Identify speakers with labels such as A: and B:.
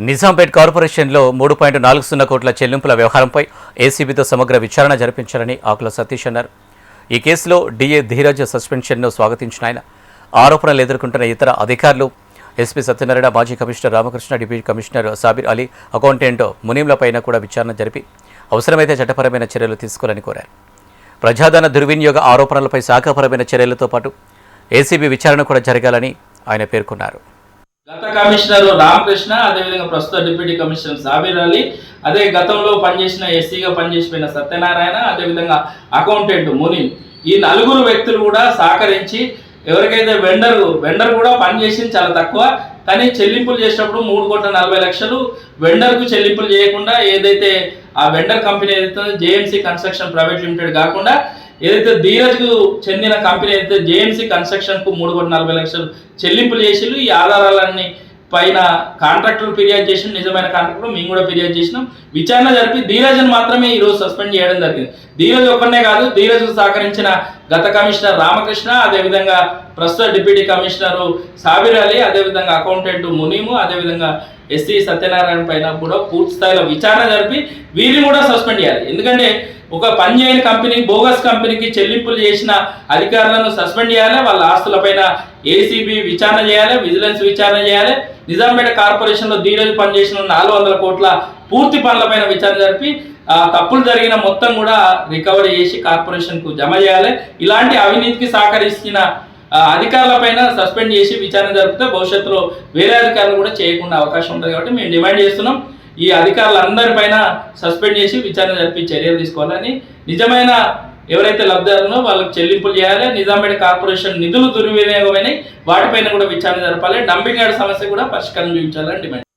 A: నిజాంపేట్ కార్పొరేషన్లో 3.40 కోట్ల చెల్లింపుల వ్యవహారంపై ఏసీబీతో సమగ్ర విచారణ జరిపించాలని ఆకుల సతీష్ అన్నారు. ఈ కేసులో డీఏ ధీరజ్ సస్పెన్షన్ను స్వాగతించిన ఆయన ఆరోపణలు ఎదుర్కొంటున్న ఇతర అధికారులు ఎస్పీ సత్యనారాయణ, మాజీ commissioner Ramakrishna, deputy commissioner Sabir Ali, accountant మునీంలపైన కూడా విచారణ జరిపి అవసరమైతే చట్టపరమైన చర్యలు తీసుకోవాలని కోరారు. ప్రజాధన దుర్వినియోగ ఆరోపణలపై శాఖాపరమైన చర్యలతో పాటు ఏసీబీ విచారణ కూడా జరగాలని ఆయన పేర్కొన్నారు.
B: గత కమిషనర్ రామకృష్ణ, అదేవిధంగా ప్రస్తుత డిప్యూటీ కమిషనర్ సాబిర్ అలీ, అదే గతంలో పనిచేసిన ఎస్సీగా పనిచేసిపోయిన సత్యనారాయణ, అదేవిధంగా అకౌంటెంట్ మునీం, ఈ నలుగురు వ్యక్తులు కూడా సహకరించి ఎవరికైతే వెండర్ కూడా పనిచేసింది చాలా తక్కువ, కానీ చెల్లింపులు చేసినప్పుడు 3,40,00,000 వెండర్కు చెల్లింపులు చేయకుండా ఏదైతే ఆ వెండర్ కంపెనీ ఏదైతే జేఎంసీ కన్స్ట్రక్షన్ ప్రైవేట్ లిమిటెడ్ కాకుండా ఏదైతే ధీరజ్కు చెందిన కంపెనీ అయితే జేఎంసీ కన్స్ట్రక్షన్కు 3,40,00,000 చెల్లింపులు చేసి ఈ ఆధారాలన్నీ పైన కాంట్రాక్టర్ ఫిర్యాదు చేసిన, నిజమైన కాంట్రాక్టర్ మేము కూడా ఫిర్యాదు చేసినాం. విచారణ జరిపి ధీరజ్ని మాత్రమే ఈరోజు సస్పెండ్ చేయడం జరిగింది. ధీరజ్ ఒక్కనే కాదు, ధీరజ్కు సహకరించిన గత కమిషనర్ రామకృష్ణ, అదేవిధంగా ప్రస్తుత డిప్యూటీ కమిషనర్ సాబిర్ అలీ, అదేవిధంగా అకౌంటెంట్ మునీము, అదేవిధంగా ఎస్సీ సత్యనారాయణ పైన కూడా పూర్తి స్థాయిలో విచారణ జరిపి వీరిని కూడా సస్పెండ్ చేయాలి. ఎందుకంటే ఒక పనిచేయని కంపెనీ, బోగస్ కంపెనీకి చెల్లింపులు చేసిన అధికారులను సస్పెండ్ చేయాలి. వాళ్ళ ఆస్తులపైన ఏసీబీ విచారణ చేయాలి, విజిలెన్స్ విచారణ చేయాలి. నిజాంపేట కార్పొరేషన్లో ధీరజ్ పనిచేసిన 400 కోట్ల పూర్తి పనులపైన విచారణ జరిపి తప్పులు జరిగిన మొత్తం కూడా రికవరీ చేసి కార్పొరేషన్కు జమ చేయాలి. ఇలాంటి అవినీతికి సహకరించిన అధికారులపైన సస్పెండ్ చేసి విచారణ జరిపితే భవిష్యత్తులో వేరే అధికారులు కూడా చేయకుండా అవకాశం ఉంటుంది. కాబట్టి మేము డిమాండ్ చేస్తున్నాం, ఈ అధికారులందరిపైన సస్పెండ్ చేసి విచారణ జరిపి చర్యలు తీసుకోవాలని, నిజమైన ఎవరైతే లబ్ధిదారులో వాళ్ళకి చెల్లింపులు చేయాలి. నిజాంపేట కార్పొరేషన్ నిధులు దుర్వినియోగమైనవి వాటిపైన కూడా విచారణ జరపాలి. డంపింగ్ యార్డ్ సమస్య కూడా పరిష్కారం చూపించాలని డిమాండ్.